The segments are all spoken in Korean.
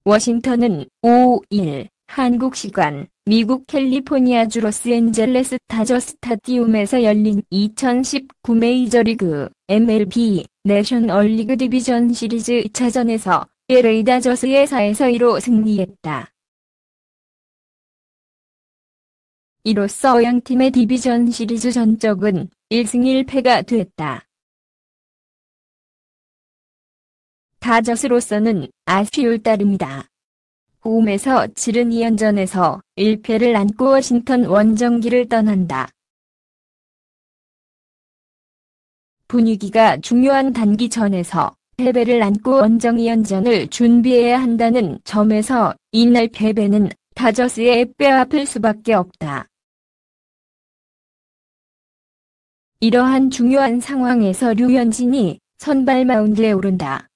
워싱턴은 5일 한국 시간 미국 캘리포니아주 로스앤젤레스 다저 스타디움에서 열린 2019 메이저리그 MLB 내셔널리그 디비전 시리즈 2차전에서 LA 다저스의 4-2로 승리했다. 이로써 양팀의 디비전 시리즈 전적은 1승 1패가 됐다. 다저스로서는 아쉬울 따름이다. 홈에서 치른 2연전에서 1패를 안고 워싱턴 원정기를 떠난다. 분위기가 중요한 단기전에서 패배를 안고 원정 2연전을 준비해야 한다는 점에서 이날 패배는 다저스의 뼈아플 수밖에 없다. 이러한 중요한 상황에서 류현진이 선발 마운드에 오른다.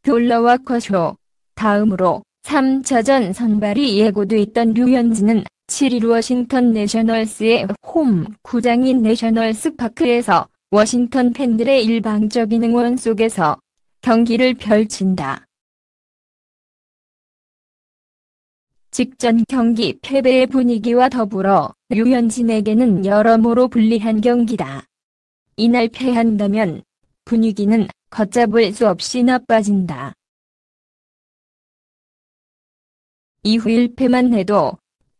뎨러와 커쇼, 다음으로 3차전 선발이 예고돼 있던 류현진은 7일 워싱턴 내셔널스의 홈 구장인 내셔널스 파크에서 워싱턴 팬들의 일방적인 응원 속에서 경기를 펼친다. 직전 경기 패배의 분위기와 더불어 류현진에게는 여러모로 불리한 경기다. 이날 패한다면 분위기는 걷잡을 수 없이 나빠진다. 이후 1패만 해도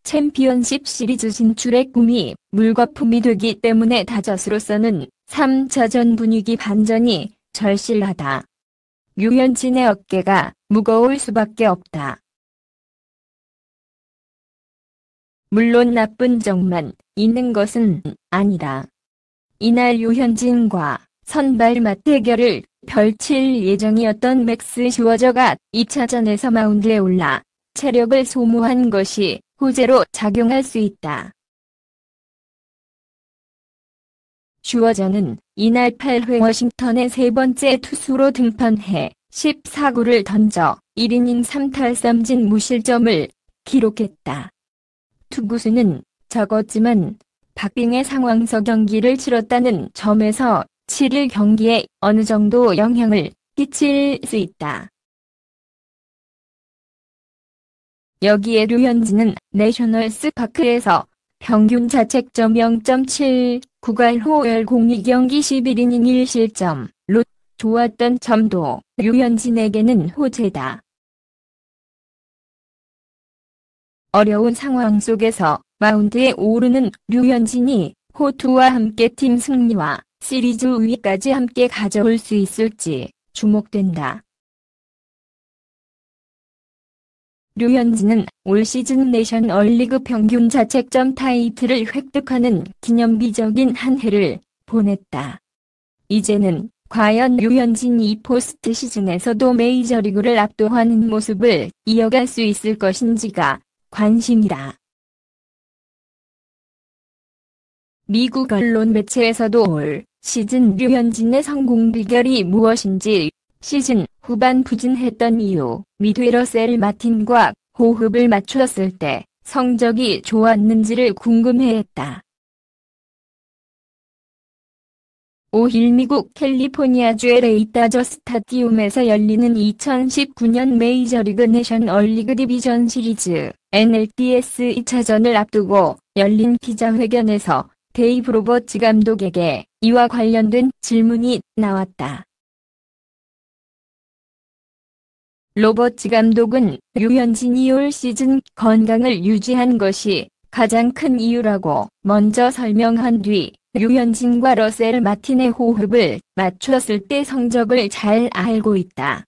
챔피언십 시리즈 진출의 꿈이 물거품이 되기 때문에 다저스로서는 3차전 분위기 반전이 절실하다. 류현진의 어깨가 무거울 수밖에 없다. 물론 나쁜 점만 있는 것은 아니다. 이날 류현진과 선발 맞대결을 펼칠 예정이었던 맥스 슈워저가 2차전에서 마운드에 올라 체력을 소모한 것이 호재로 작용할 수 있다. 슈워저는 이날 8회 워싱턴의 세 번째 투수로 등판해 14구를 던져 1이닝 3탈3진 무실점을 기록했다. 투구수는 적었지만 박빙의 상황에서 경기를 치렀다는 점에서 7일 경기에 어느 정도 영향을 끼칠 수 있다. 여기에 류현진은 내셔널스 파크에서 평균 자책점 0.7, 9갈 호열 02경기 11이닝 1실점로 좋았던 점도 류현진에게는 호재다. 어려운 상황 속에서 마운드에 오르는 류현진이 호투와 함께 팀 승리와 시리즈 우위까지 함께 가져올 수 있을지 주목된다. 류현진은 올 시즌 내셔널리그 평균 자책점 타이틀을 획득하는 기념비적인 한 해를 보냈다. 이제는 과연 류현진이 포스트 시즌에서도 메이저리그를 압도하는 모습을 이어갈 수 있을 것인지가 관심이다. 미국 언론 매체에서도 올 시즌 류현진의 성공 비결이 무엇인지, 시즌 후반 부진했던 이유 및 러셀 마틴과 호흡을 맞췄을 때 성적이 좋았는지를 궁금해했다. 5일 미국 캘리포니아주 LA 다저 스타디움에서 열리는 2019년 메이저리그 내셔널리그 디비전 시리즈 NLDS 2차전을 앞두고 열린 기자회견에서 데이브 로버츠 감독에게 이와 관련된 질문이 나왔다. 로버츠 감독은 류현진이 올 시즌 건강을 유지한 것이 가장 큰 이유라고 먼저 설명한 뒤 류현진과 러셀 마틴의 호흡을 맞췄을 때 성적을 잘 알고 있다.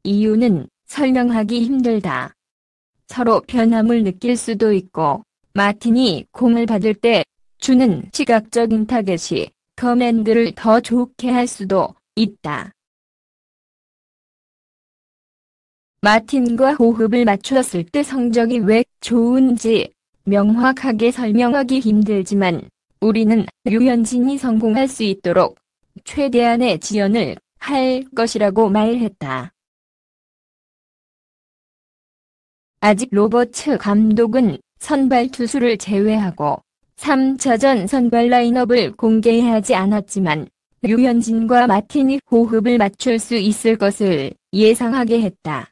이유는 설명하기 힘들다. 서로 변함을 느낄 수도 있고, 마틴이 공을 받을 때 주는 시각적인 타겟이 커맨드를 더 좋게 할 수도 있다. 마틴과 호흡을 맞췄을 때 성적이 왜 좋은지 명확하게 설명하기 힘들지만 우리는 류현진이 성공할 수 있도록 최대한의 지원을 할 것이라고 말했다. 아직 로버츠 감독은 선발 투수를 제외하고 3차전 선발 라인업을 공개하지 않았지만 류현진과 마틴이 호흡을 맞출 수 있을 것을 예상하게 했다.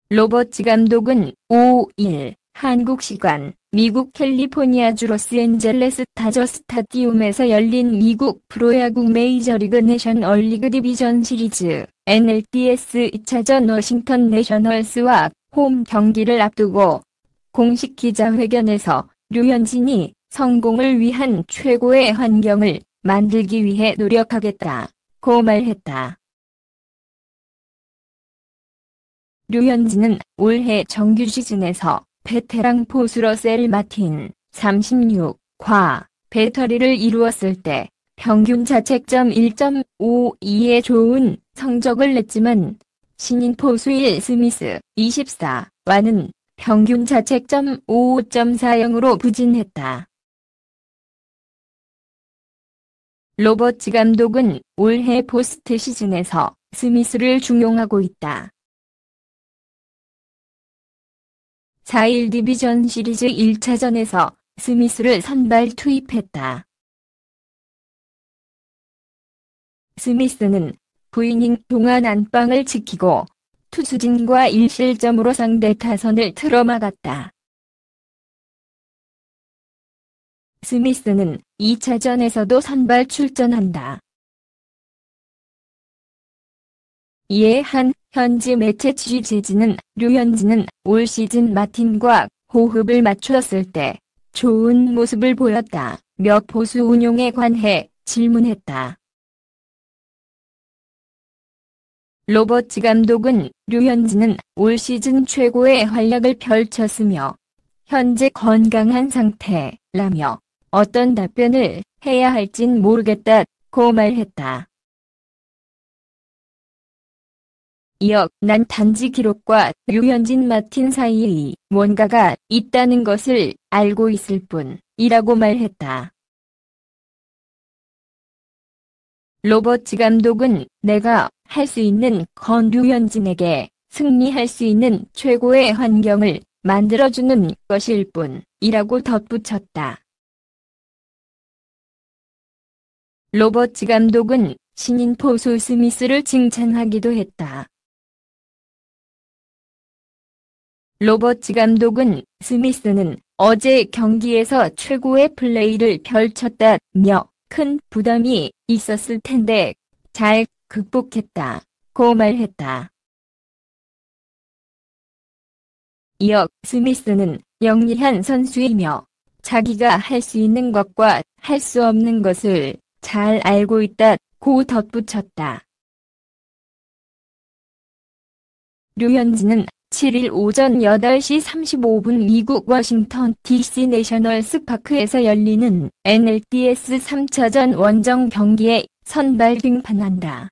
로버츠 감독은 5일 한국 시간 미국 캘리포니아주 로스앤젤레스 다저 스타디움에서 열린 미국 프로야구 메이저리그 내셔널리그 디비전 시리즈 NLDS 2차전 워싱턴 내셔널스와 홈 경기를 앞두고 공식 기자회견에서 류현진이 성공을 위한 최고의 환경을 만들기 위해 노력하겠다고 말했다. 류현진은 올해 정규 시즌에서 베테랑 포수 러셀 마틴 36과 배터리를 이루었을 때 평균 자책점 1.52의 좋은 성적을 냈지만 신인 포수 윌 스미스 24와는 평균 자책점 5.40으로 부진했다. 로버츠 감독은 올해 포스트 시즌에서 스미스를 중용하고 있다. 4일 디비전 시리즈 1차전에서 스미스를 선발 투입했다. 스미스는 9이닝 동안 안방을 지키고 투수진과 1실점으로 상대 타선을 틀어막았다. 스미스는 2차전에서도 선발 출전한다. 이에 한 현지 매체 취재진은 류현진은 올 시즌 마틴과 호흡을 맞추었을 때 좋은 모습을 보였다며 포수 운용에 관해 질문했다. 로버츠 감독은 류현진은 올 시즌 최고의 활약을 펼쳤으며 현재 건강한 상태라며 어떤 답변을 해야 할진 모르겠다고 말했다. 이어 난 단지 기록과 류현진 마틴 사이에 뭔가가 있다는 것을 알고 있을 뿐이라고 말했다. 로버츠 감독은 내가 할 수 있는 건 류현진에게 승리할 수 있는 최고의 환경을 만들어주는 것일 뿐이라고 덧붙였다. 로버츠 감독은 신인 포수 스미스를 칭찬하기도 했다. 로버츠 감독은 스미스는 어제 경기에서 최고의 플레이를 펼쳤다며 큰 부담이 있었을 텐데 잘 극복했다고 말했다. 이어 스미스는 영리한 선수이며 자기가 할 수 있는 것과 할 수 없는 것을 잘 알고 있다고 덧붙였다. 류현진은 7일 오전 8시 35분 미국 워싱턴 DC 내셔널스 파크에서 열리는 NLDS 3차전 원정 경기에 선발 등판한다.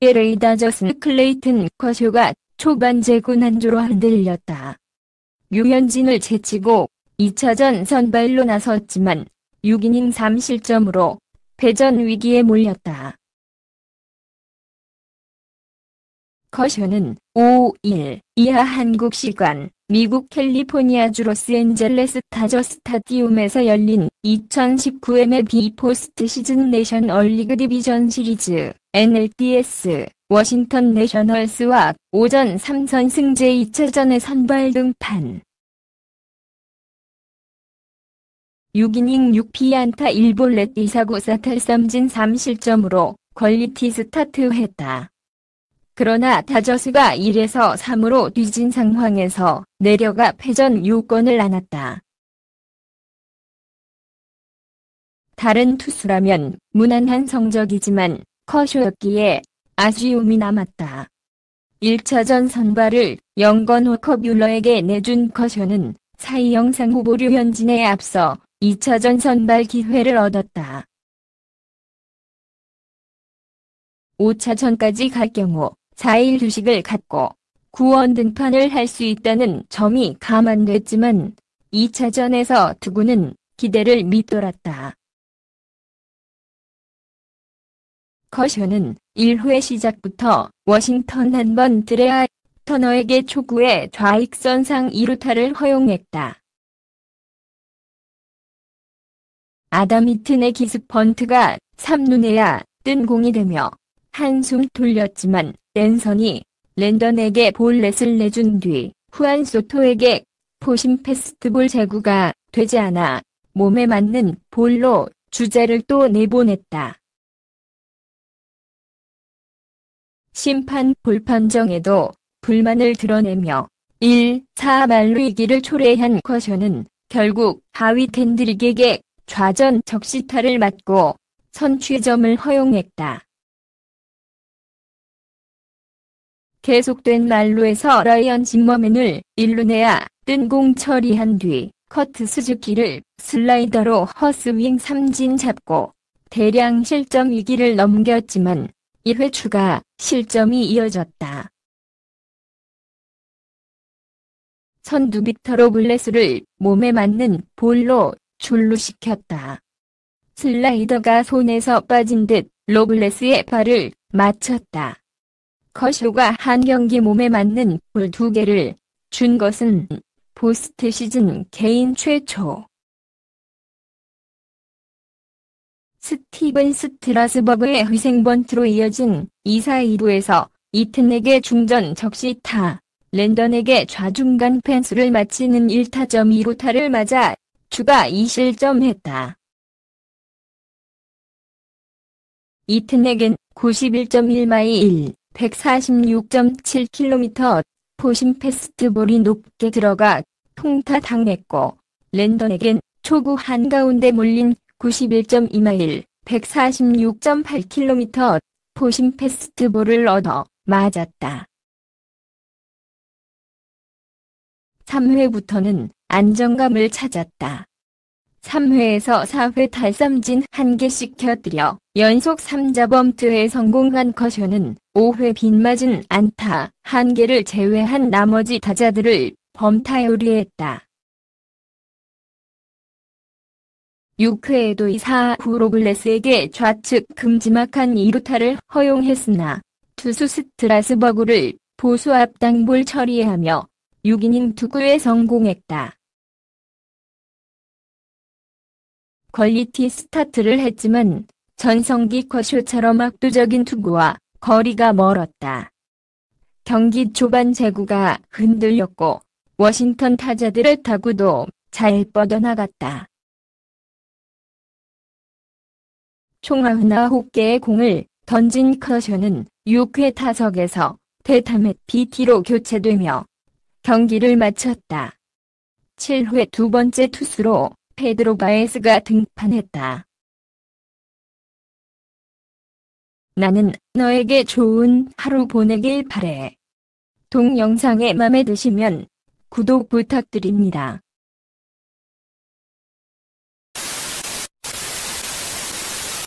LA 다저스 클레이튼 커쇼가 초반 제구난조로 흔들렸다. 류현진을 제치고 2차전 선발로 나섰지만 6이닝 3실점으로 패전 위기에 몰렸다. 커쇼는 5일 이하 한국 시간 미국 캘리포니아주 로스앤젤레스 다저 스타디움에서 열린 2019 MLB 포스트 시즌 내셔널리그 디비전 시리즈 NLDS 워싱턴 내셔널스와 오전 3선승제 2차전에 선발 등판. 6이닝 6피안타 1볼넷 2사구 4탈삼진 3실점으로 퀄리티 스타트했다. 그러나 다저스가 1에서 3으로 뒤진 상황에서 내려가 패전 요건을 안았다. 다른 투수라면 무난한 성적이지만 커쇼였기에 아쉬움이 남았다. 1차전 선발을 영건 워커 뮬러에게 내준 커쇼는 사이 영상 후보 류현진에 앞서 2차전 선발 기회를 얻었다. 5차전까지 갈 경우 4일 휴식을 갖고 구원 등판을 할 수 있다는 점이 감안됐지만 2차전에서 투구는 기대를 밑돌았다. 커쇼는 1회 시작부터 워싱턴 한번 드레아 터너에게 초구에 좌익선상 2루타를 허용했다. 아담 히튼의 기습 번트가 3루내야 뜬 공이 되며 한숨 돌렸지만 랜선이 랜던에게 볼넷을 내준 뒤 후안 소토에게 포심 패스트볼 제구가 되지 않아 몸에 맞는 볼로 주자를 또 내보냈다. 심판 볼 판정에도 불만을 드러내며 1-4 만루이기를 초래한 커쇼는 결국 하위 켄드릭에게 좌전 적시타를 맞고 선취점을 허용했다. 계속된 만루에서 라이언 짐머맨을 1루내야 뜬 공 처리한 뒤 커트 스즈키를 슬라이더로 헛스윙 삼진 잡고 대량 실점 위기를 넘겼지만 1회 추가 실점이 이어졌다. 선두 빅터 로블레스를 몸에 맞는 볼로 출루시켰다. 슬라이더가 손에서 빠진 듯 로블레스의 발을 맞췄다. 커쇼가 한 경기 몸에 맞는 볼 2개를 준 것은 포스트 시즌 개인 최초. 스티븐 스트라스버그의 희생번트로 이어진 2사 2루에서 이튼에게 중전 적시타, 랜던에게 좌중간 펜스를 마치는 1타점 2루타를 맞아 추가 2실점했다. 이튼에겐 91.1마일, 146.7km, 포심 패스트볼이 높게 들어가 통타 당했고, 랜던에겐 초구 한가운데 몰린 91.2마일, 146.8km, 포심 패스트볼을 얻어 맞았다. 3회부터는 안정감을 찾았다. 3회에서 4회 탈삼진 1개씩 곁들여 연속 3자 범트에 성공한 커쇼는 5회 빗맞은 안타 1개를 제외한 나머지 타자들을 범타율이했다. 6회에도 2사 후 로블레스에게 좌측 금지막한 2루타를 허용했으나 투수 스트라스버그를 보수 앞당볼 처리하며 6이닝 투구에 성공했다. 퀄리티 스타트를 했지만 전성기 커쇼처럼 압도적인 투구와 거리가 멀었다. 경기 초반 제구가 흔들렸고 워싱턴 타자들의 타구도 잘 뻗어나갔다. 총 99개의 공을 던진 커쇼는 6회 타석에서 대타맷 BT로 교체되며 경기를 마쳤다. 7회 두 번째 투수로 페드로 바에스가 등판했다. 나는 너에게 좋은 하루 보내길 바래. 동영상에 맘에 드시면 구독 부탁드립니다.